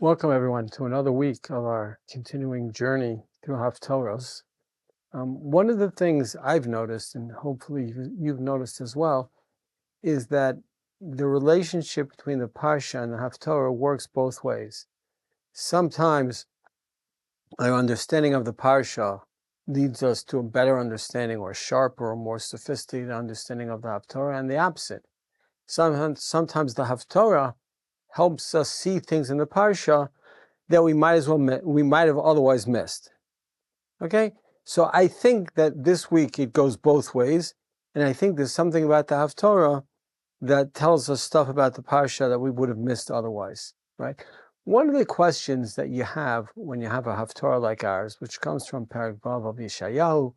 Welcome everyone to another week of our continuing journey through Haftaras. One of the things I've noticed, and hopefully you've noticed as well, is that the relationship between the Parsha and the Haftarah works both ways. Sometimes our understanding of the Parsha leads us to a better understanding or sharper or more sophisticated understanding of the Haftarah, and the opposite. Sometimes the Haftarah helps us see things in the Parsha that we might have otherwise missed. Okay? So I think that this week it goes both ways, and I think there's something about the Haftarah that tells us stuff about the Parsha that we would have missed otherwise, right? One of the questions that you have when you have a Haftarah like ours, which comes from Perek Vav of Yeshayahu,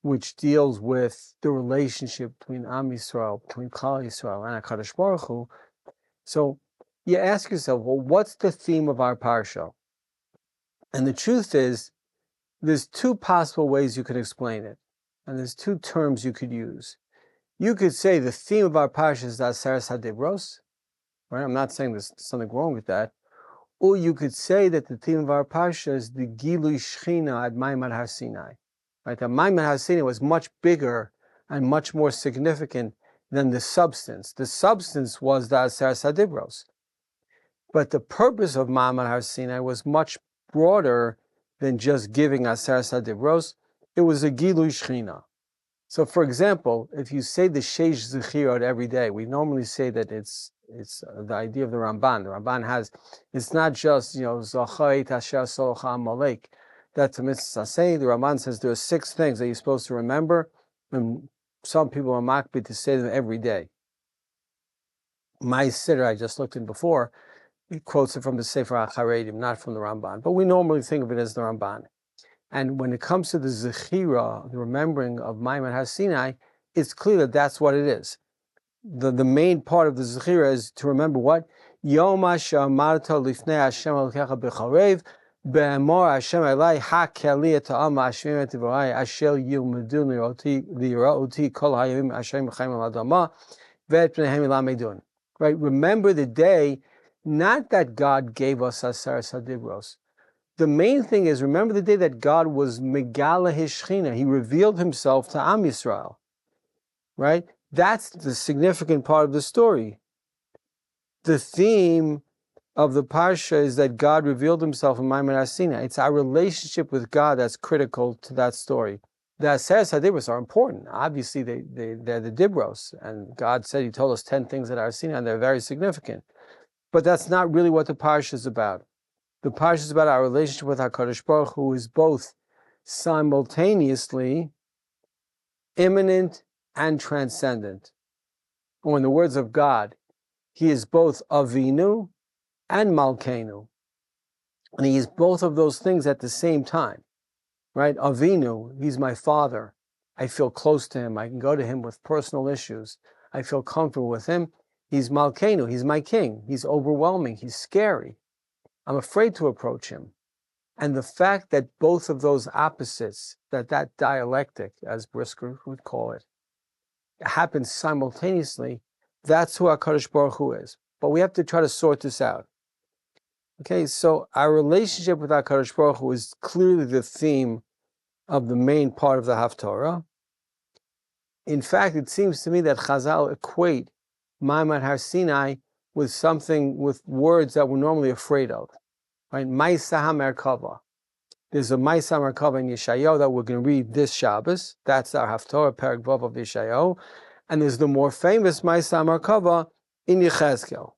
which deals with the relationship between Am Yisrael, between Klal Yisrael and Kadosh Baruch Hu. So you ask yourself, well, what's the theme of our Parsha? And the truth is, there's two possible ways you could explain it. And there's two terms you could use. You could say the theme of our Parsha is the Aseres HaDibros, right? I'm not saying there's something wrong with that. Or you could say that the theme of our Parsha is the Gilui Shechina at Maimad Har Sinai. Right? The Maimad Har Sinai was much bigger and much more significant than the substance. The substance was the Aseres HaDibros. But the purpose of Maimad Har Sinai was much broader than just giving Aseres HaDibros. It was a Gilui Shechina. So, for example, if you say the Sheish Zechirot every day, we normally say that it's the idea of the Ramban. The Ramban has, it's not just, Zachait Asher Socha Amalek. That's a mitzvah say. The Ramban says there are 6 things that you're supposed to remember, and some people are makbid to say them every day. My Siddur, I just looked in before, he quotes it from the Sefer Achreidim, not from the Ramban. But we normally think of it as the Ramban. And when it comes to the Zechira, the remembering of Maimad Har Sinai, it's clear that that's what it is. The main part of the Zechira is to remember what? Yom Asher Amarta Lifnei Hashem Elokecha B'Charev Be'emor Hashem Elai HaKeli Et Ha'am Hashmim Et Divrei Asher Yilmedu Lira'oti Kol Hayamim Asher Mechayim Al Adama Ve'et Pneihem Ilamedun. Right? Remember the day, not that God gave us Aseres HaDibros. The main thing is, remember the day that God was Megala His Shechina. He revealed Himself to Am Yisrael. Right? That's the significant part of the story. The theme of the Parsha is that God revealed Himself in Maimad Har Sinai. It's our relationship with God that's critical to that story. The Aseres HaDibros are important. Obviously, they're the Dibros. And God said He told us 10 things at Har Sinai, and they're very significant. But that's not really what the Parsha is about. The Parsha is about our relationship with Kadosh Baruch Hu, who is both simultaneously immanent and transcendent. Or in the words of God, He is both Avinu and Malkeinu. And He is both of those things at the same time. Right? Avinu, He's my Father. I feel close to Him. I can go to Him with personal issues. I feel comfortable with Him. He's Malkeinu. He's my King. He's overwhelming. He's scary. I'm afraid to approach Him. And the fact that both of those opposites, that dialectic, as Brisker would call it, happens simultaneously, that's who HaKadosh Baruch Hu is. But we have to try to sort this out. Okay, so our relationship with HaKadosh Baruch Hu is clearly the theme of the main part of the Haftarah. In fact, it seems to me that Chazal equate Maimad Har Sinai with something, with words that we're normally afraid of. Right? Ma'aseh HaMerkava. There's a Ma'aseh HaMerkava in Yeshayahu that we're going to read this Shabbos. That's our Haftarah, Perek Vav of Yeshayahu. And there's the more famous Ma'aseh HaMerkava in Yechezkel.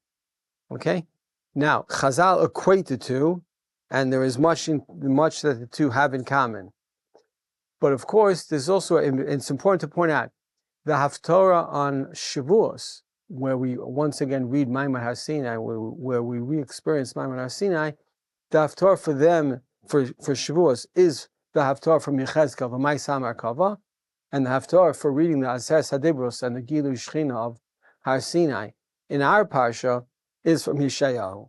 Okay? Now, Chazal equate the two, and there is much that the two have in common. But of course, there's also, it's important to point out, the Haftarah on Shavuos, where we once again read Maimad Har Sinai, where we re-experience Maimad Har Sinai, the Haftarah for them, for Shavuos, is the Haftarah from Yechezkel, the Ma'aseh HaMerkava, and the Haftarah for reading the Aseres HaDibros and the Gilui Shechina of Har Sinai in our Parsha is from Yeshayahu.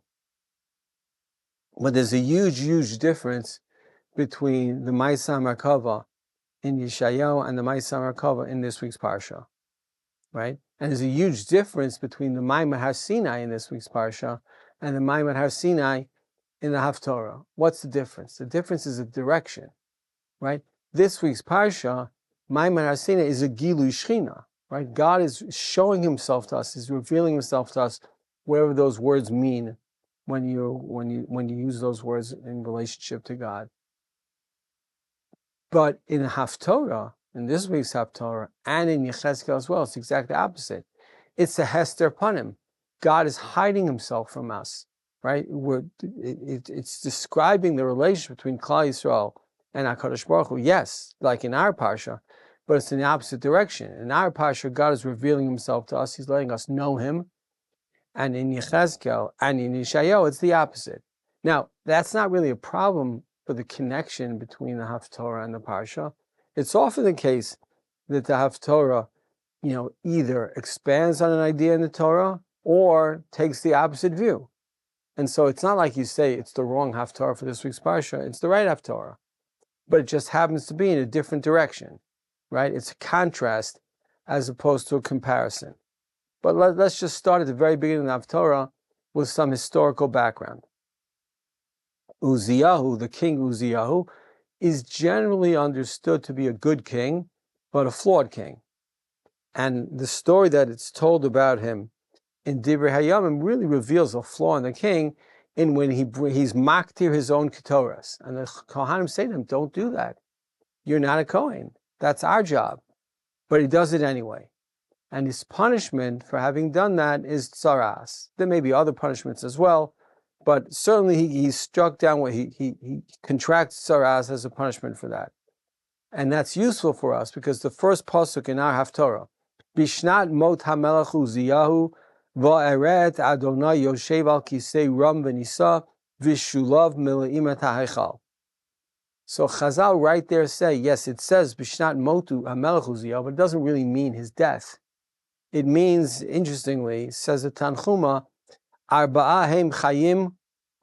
But there's a huge difference between the Ma'aseh HaMerkava in Yeshayahu and the Ma'aseh HaMerkava in this week's Parsha. Right? And there's a huge difference between the Maimad Har Sinai in this week's Parsha and the Maimad Har Sinai in the Haftarah. What's the difference? The difference is a direction, right? This week's Parsha, Maimon Harsina, is a Gilu Shechina, right? God is showing himself to us, is revealing himself to us, whatever those words mean when you use those words in relationship to God. But in Haftarah, in this week's Haftarah, and in Yechezkel as well, it's exactly the opposite. It's a Hester Panim. God is hiding himself from us, right? It's describing the relationship between Klal Yisrael and HaKadosh Baruch Hu. Yes, like in our Parsha, but it's in the opposite direction. In our Parsha, God is revealing himself to us. He's letting us know him. And in Yechezkel and in Yeshayahu, it's the opposite. Now, that's not really a problem for the connection between the Haftarah and the Parsha. It's often the case that the Haftarah, either expands on an idea in the Torah or takes the opposite view. And so it's not like you say it's the wrong Haftarah for this week's Parsha, it's the right Haftarah. But it just happens to be in a different direction, right? It's a contrast as opposed to a comparison. But let's just start at the very beginning of Haftarah with some historical background. Uzziyahu, the king Uzziyahu, is generally understood to be a good king, but a flawed king. And the story that it's told about him in Divrei Hayamim really reveals a flaw in the king in when he's maktir his own ketoras. And the Kohanim say to him, don't do that. You're not a Kohen. That's our job. But he does it anyway. And his punishment for having done that is tsaras. There may be other punishments as well, but certainly he's struck down where he contracts tsaras as a punishment for that. And that's useful for us because the first pasuk in our Haftarah, Bishnat mot hamelech Uzziyahu va'eret Adonai yoshev al kisei ram v'nisa v'shulav mileim et ha'heichal. So Chazal right there say, yes, it says Bishnat motu hamelech Uzziyahu, but it doesn't really mean his death. It means, interestingly, says the Tanchuma, Arba'a hem chayim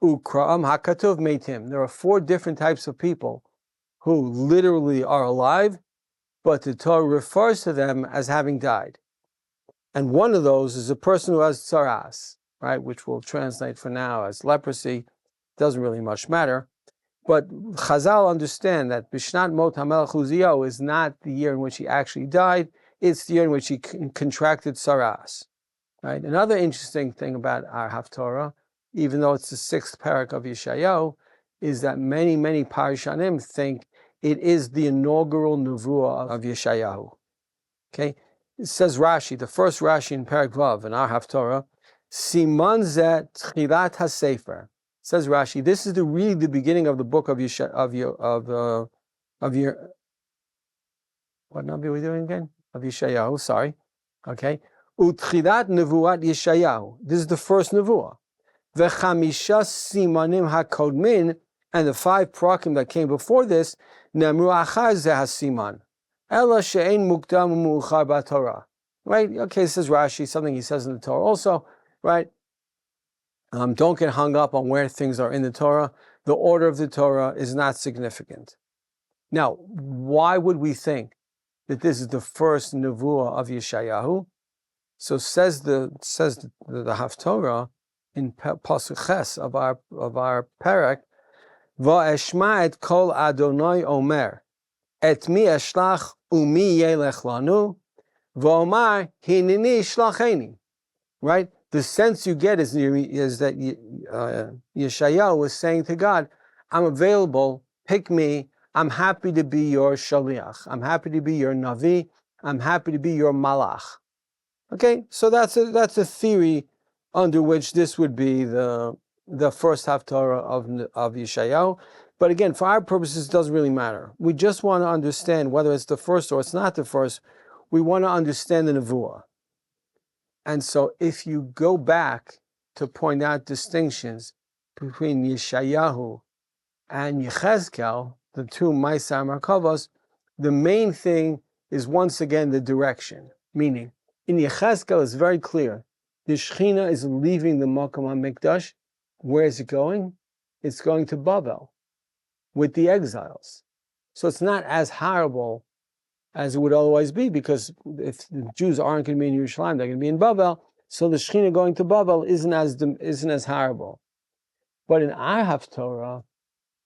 ukra'am hakatuv meitim. There are 4 different types of people who literally are alive, but the Torah refers to them as having died. And one of those is a person who has tsaras, right, which we'll translate for now as leprosy. Doesn't really much matter. But Chazal understand that Bishnat Mot HaMelech Uzziyahu is not the year in which he actually died, it's the year in which he contracted tsaras. Right? Another interesting thing about our Haftarah, even though it's the 6th parak of Yeshayahu, is that many Parishanim think it is the inaugural nevuah of Yeshayahu. Okay, it says Rashi, the first Rashi in Parak Vav in our Haftarah, Siman zeh tchilat hasefer. Says Rashi, this is really the beginning of the book of your what number are we doing again? Of Yeshayahu, sorry. Okay. Utchilat nevuat Yeshayahu. This is the first nevuah. V'chamisha simanim hakodmin, and the 5 prakim that came before this, nemru achar zeh hasiman. Ela she'ein mukdam u'mu'achar b'Torah. Right? Okay, says Rashi, something he says in the Torah also, right? Don't get hung up on where things are in the Torah. The order of the Torah is not significant. Now, why would we think that this is the first nevuah of Yeshayahu? So says the Haftarah in pasuk Ches of our parak, Va'eshma et kol Adonai omer, et mi eshlach umi yelech lanu, va'omar hinini shlacheni. Right? The sense you get is that Yeshayahu was saying to God, I'm available, pick me, I'm happy to be your shaliach, I'm happy to be your navi, I'm happy to be your malach. Okay, so that's a theory under which this would be the first Haftarah of Yeshayahu. But again, for our purposes, it doesn't really matter. We just want to understand whether it's the first or it's not the first. We want to understand the nevuah. And so if you go back to point out distinctions between Yeshayahu and Yechezkel, the 2 Maaseh Merkavos, the main thing is once again the direction. Meaning, in Yechezkel it's very clear. The Shechina is leaving the Makom HaMikdash. Where is it going? It's going to Babel with the exiles. So it's not as horrible as it would otherwise be, because if the Jews aren't going to be in Yerushalayim, they're going to be in Babel. So the Shechina going to Babel isn't as horrible. But in our Haftarah,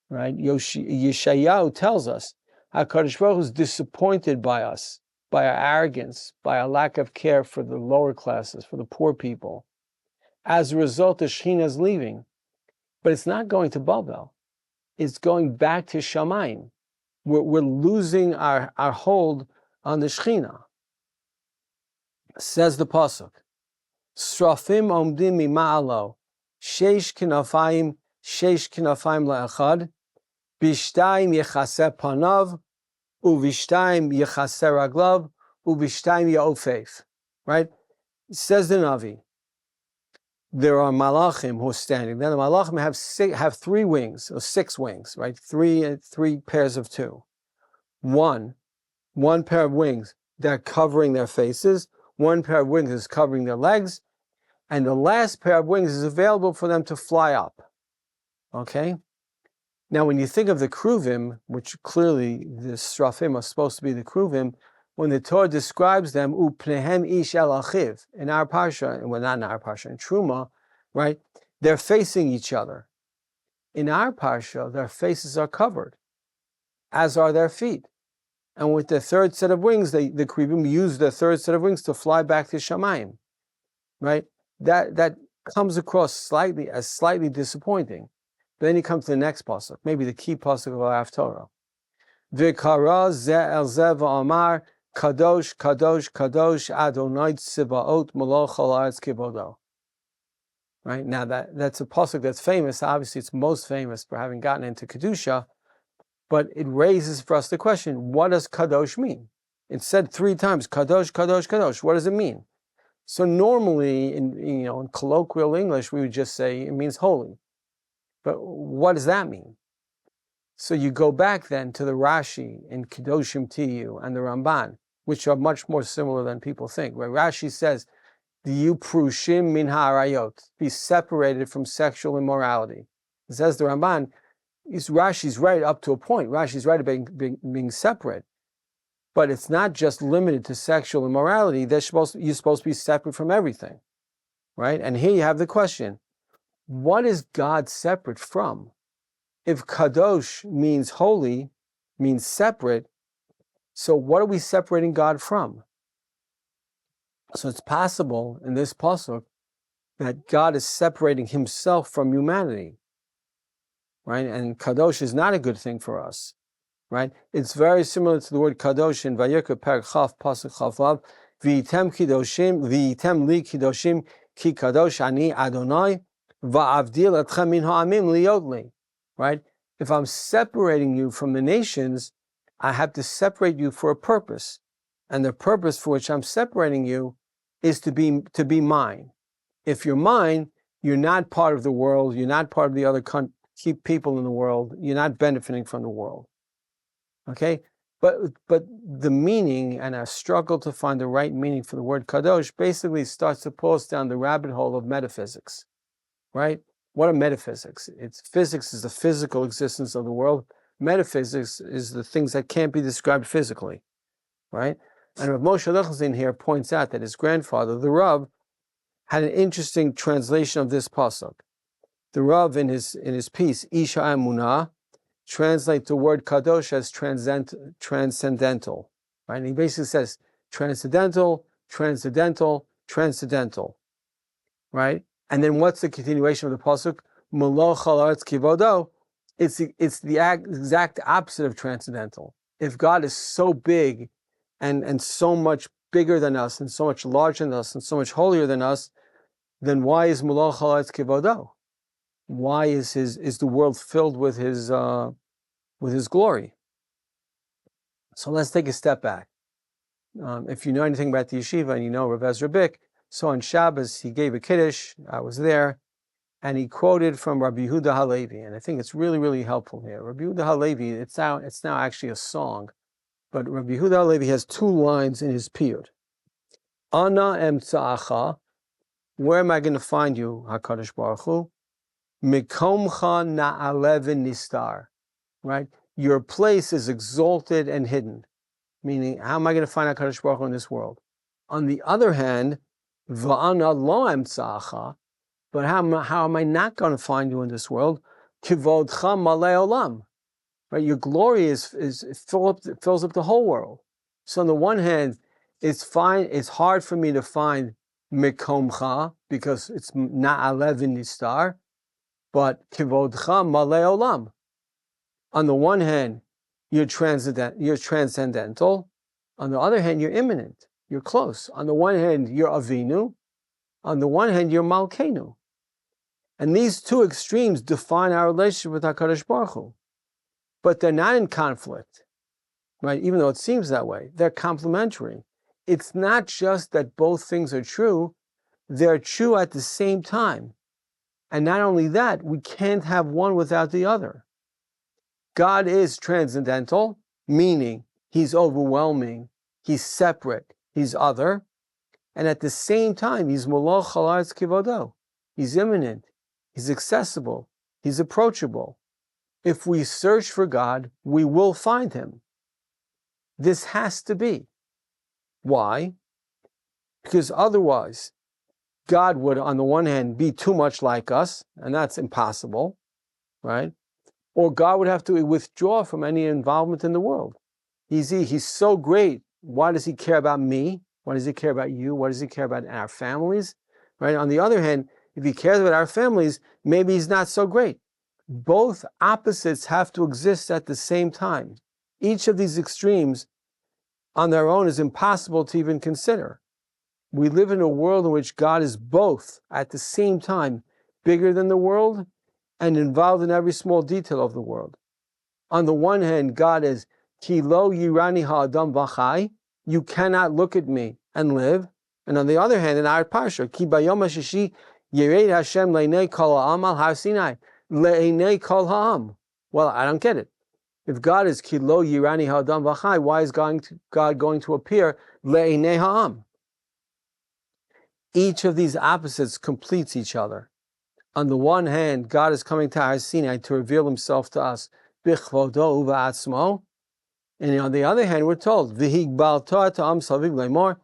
right, Yeshayahu tells us how Kadosh Baruch Hu is disappointed by us, by our arrogance, by our lack of care for the lower classes, for the poor people. As a result, the Shekhinah is leaving. But it's not going to Babel. It's going back to Shamayim. We're losing our hold on the Shekhinah. Says the Pasuk, Srafim omdim mima'alo, sheish kinafayim le'echad, bishtayim yechaseh panav, uvishtaim yechaseh raglav, uvishtaim ya'ofef. Right? Says the Navi, there are malachim who are standing. Then the malachim have 3 wings, or 6 wings, right? Three pairs of 2. One pair of wings, they're covering their faces. 1 pair of wings is covering their legs. And the last pair of wings is available for them to fly up. Okay? Now, when you think of the kruvim, which clearly the srafim are supposed to be the kruvim, when the Torah describes them, upnehem ish el achiv, in our parsha, well, not in our parsha, in Truma, right? They're facing each other. In our parsha, their faces are covered, as are their feet. And with the 3rd set of wings, the kruvim use the 3rd set of wings to fly back to Shamayim, right? That comes across slightly disappointing. But then you come to the next pasuk, maybe the key pasuk of our Haftara. V'kara ze el ze v'amar, Kadosh, Kadosh, Kadosh, Adonai Tzibaot, Malach Haaretz Kibodo. Right? Now that's a pasuk that's famous. Obviously, it's most famous for having gotten into Kedusha, but it raises for us the question, what does Kadosh mean? It's said 3 times, Kadosh, Kadosh, Kadosh. What does it mean? So normally, in colloquial English, we would just say it means holy. But what does that mean? So you go back then to the Rashi in Kedoshim Tiyu and the Ramban, which are much more similar than people think, where Rashi says, "Diyu prushim min ha'arayot," be separated from sexual immorality. It says the Ramban, Rashi's right up to a point. Rashi's right about being separate. But it's not just limited to sexual immorality. You're supposed to be separate from everything, right? And here you have the question, what is God separate from? If Kadosh means holy, means separate, so what are we separating God from? So it's possible in this pasuk that God is separating himself from humanity, right? And Kadosh is not a good thing for us, right? It's very similar to the word Kadosh in Vayikra Perek Chaf, pasuk Chaf Vav, V'item li kidoshim ki Kadosh ani Adonai, va'avdil etchem min ha'amim liyot li. Right? If I'm separating you from the nations, I have to separate you for a purpose. And the purpose for which I'm separating you is to be mine. If you're mine, you're not part of the world, you're not part of the other people in the world, you're not benefiting from the world. Okay? But the meaning and our struggle to find the right meaning for the word Kadosh basically starts to pull us down the rabbit hole of metaphysics. Right? What are metaphysics? Physics is the physical existence of the world. Metaphysics is the things that can't be described physically, right? And Rav Moshe Lechazin here points out that his grandfather, the Rav, had an interesting translation of this pasuk. The Rav, in his piece, Isha Emunah, translates the word Kadosh as transcendental, right? And he basically says transcendental, transcendental, transcendental, right? And then what's the continuation of the pasuk? Malach Haaretz Kibodo. It's the exact opposite of transcendental. If God is so big and so much bigger than us and so much larger than us and so much holier than us, then why is Malach Haaretz Kibodo? Why is the world filled with his glory? So let's take a step back. If you know anything about the yeshiva and you know Rav Ezra Bick, so on Shabbos he gave a kiddush. I was there, and he quoted from Rabbi Yehuda Halevi, and I think it's really, really helpful here. Rabbi Yehuda Halevi, it's now actually a song, but Rabbi Yehuda Halevi has 2 lines in his piyut. Ana emtza'acha, where am I going to find you, HaKadosh Baruch Hu? Mikomcha na'alev nistar, right? Your place is exalted and hidden, meaning how am I going to find HaKadosh Baruch Hu in this world? On the other hand, va'ana lo emtza'acha, But how am I not going to find you in this world? Kivodcha malei olam. Right? Your glory fills up the whole world. So on the one hand, it's hard for me to find mikomcha because it's na'alev nistar, but kivodcha malei olam. On the one hand, you're transcendental. On the other hand, you're immanent. You're close. On the one hand, you're avinu. On the one hand, you're malkeinu. And these two extremes define our relationship with HaKadosh Baruch Hu. But they're not in conflict, right? Even though it seems that way. They're complementary. It's not just that both things are true, they're true at the same time. And not only that, we can't have one without the other. God is transcendental, meaning he's overwhelming, he's separate, he's other. And at the same time, he's Moloch Haaretz Kivodo. He's immanent, he's accessible, he's approachable. If we search for God, we will find him. This has to be. Why? Because otherwise, God would, on the one hand, be too much like us, and that's impossible, right? Or God would have to withdraw from any involvement in the world. He's so great. Why does he care about me? Why does he care about you? Why does he care about our families? Right? On the other hand, if he cares about our families, maybe he's not so great. Both opposites have to exist at the same time. Each of these extremes on their own is impossible to even consider. We live in a world in which God is both at the same time bigger than the world and involved in every small detail of the world. On the one hand, God is Ki lo yirani ha'adam v'chai, you cannot look at me and live. And on the other hand, in our parsha, Ki bayom hashishi yireid Hashem le'nei kol ha'am al har Sinai, le'nei kol ha'am. Well, I don't get it. If God is Ki lo yirani ha'adam v'chai, why is God going to appear le'nei ha'am? Each of these opposites completes each other. On the one hand, God is coming to Har Sinai to reveal himself to us, bichvodo u'va'atzmo. And on the other hand, we're told, v'higbalto ta'am savig le'mor,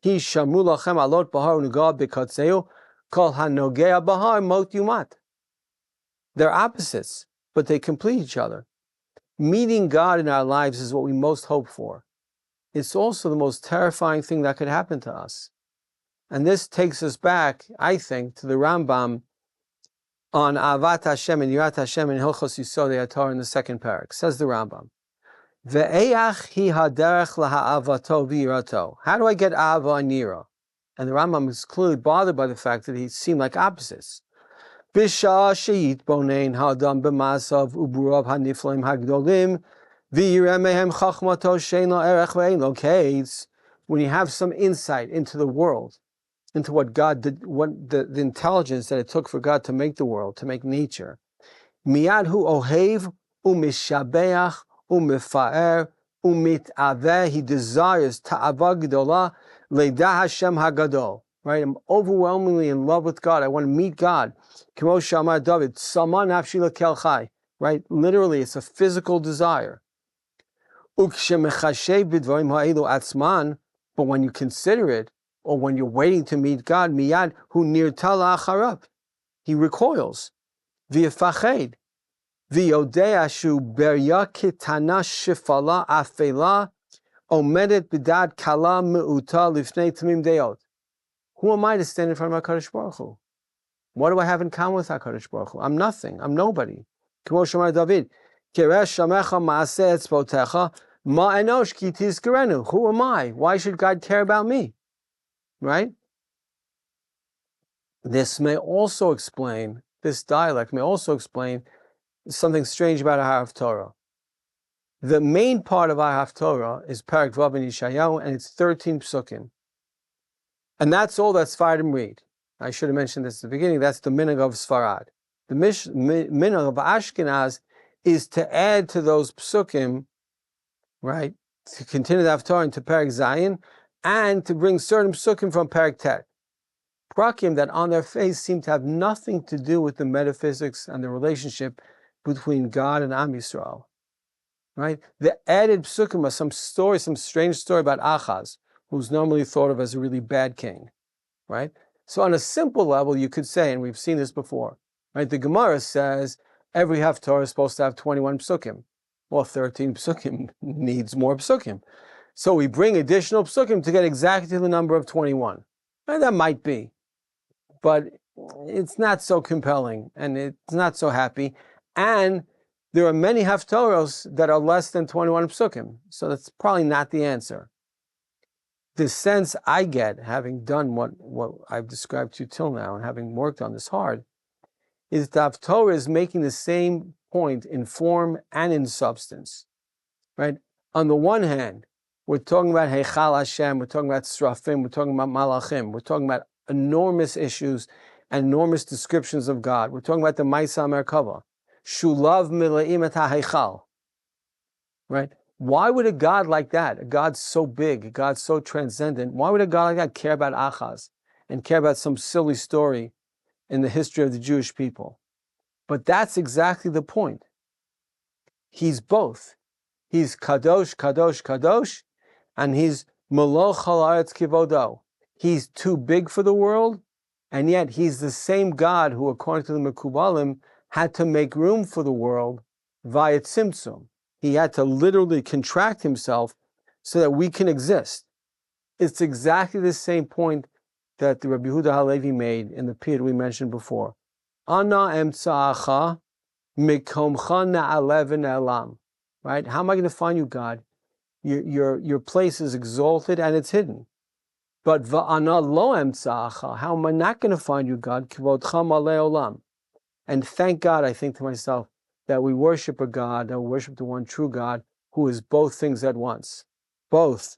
hi shamu lachem alot bahar u'nugah b'katzeu, kol hanogea bahar mot yumat. They're opposites, but they complete each other. Meeting God in our lives is what we most hope for. It's also the most terrifying thing that could happen to us. And this takes us back, I think, to the Rambam on Avat Hashem and Yirat Hashem and Hilchos Yisodei HaTorah in the second parak. Says the Rambam, Ve'eyach hi haderech laha'avato v'yirato. How do I get Ava and Yira? And the Rambam is clearly bothered by the fact that he seemed like opposites. Bisha she'it bonein ha'adam b'masav u'burav ha'niflaim ha'gdolim v'yireh mehem chachmato she'en lo erech ve'en lo kates. When you have some insight into the world, into what God did, what the intelligence that it took for God to make the world, to make nature. Miyad hu ohev u'mishabeach u'mifa'er u'mit'aveh. He desires ta'ava gdola le'dah Hashem hagadol. Right? I'm overwhelmingly in love with God. I want to meet God. K'mo she'amar David, Sama nafshi lekel chai. Right? Literally, it's a physical desire. U'kshemechashev b'dvarim ha'elu atzman. But when you consider it, or when you're waiting to meet God, miyad hu nirtala acharab, he recoils. V'yefached, v'yodea shu berya kitana shifala afela omedet b'dad kala me'uta lifnei tamim deot. Who am I to stand in front of HaKadosh Baruch Hu? What do I have in common with HaKadosh Baruch Hu? I'm nothing. I'm nobody. K'mo shemar David, keresh shamecha ma'aseh etzvotecha ma enosh ki tizkerenu. Who am I? Why should God care about me? Right? This may also explain, this dialect may also explain something strange about our Haftara. The main part of our Haftara is Parak Vav in Yeshayahu, and it's 13 psukim. And that's all that Sfaradim read. I should have mentioned this at the beginning. That's the minhag of Sfarad. The minhag of Ashkenaz is to add to those psukim, right, to continue the Haftara into Parak Zayin, and to bring certain psukim from Parak Tet. Prakim that on their face seem to have nothing to do with the metaphysics and the relationship between God and Am Yisrael. Right? The added psukim are some story, some strange story about Achaz, who's normally thought of as a really bad king. Right? So on a simple level, you could say, and we've seen this before, right? The Gemara says every Haftarah is supposed to have 21 psukim. Well, 13 psukim needs more psukim. So we bring additional psukim to get exactly the number of 21. And that might be, but it's not so compelling, and it's not so happy. And there are many Haftarahs that are less than 21 psukim, so that's probably not the answer. The sense I get, having done what I've described to you till now, and having worked on this hard, is that Haftarah is making the same point in form and in substance, right? On the one hand, we're talking about Heichal Hashem, we're talking about Srafim, we're talking about Malachim, we're talking about enormous issues and enormous descriptions of God. We're talking about the Maisa Merkava, Shulav Milaim et HaHeichal, right? Why would a God like that, a God so big, a God so transcendent, why would a God like that care about Achaz and care about some silly story in the history of the Jewish people? But that's exactly the point. He's both. He's Kadosh, Kadosh, Kadosh, and he's Moloch Haaretz Kivodo. He's too big for the world, and yet he's the same God who, according to the Mekubalim, had to make room for the world via Tzimtzum. He had to literally contract himself so that we can exist. It's exactly the same point that the Rabbi Yehuda Halevi made in the period we mentioned before. Ana emtsa'acha mikomcha na'alev na'elam. Right? How am I going to find you, God? Your place is exalted and it's hidden. But va'ana lo emtsa'acha. How am I not going to find you, God? Kivodcha malei olam. And thank God, I think to myself, that we worship a God, that we worship the one true God, who is both things at once. Both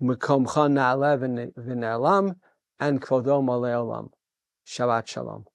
mikomcha na'alev v'na'elam and kvodo malei olam. Shabbat shalom.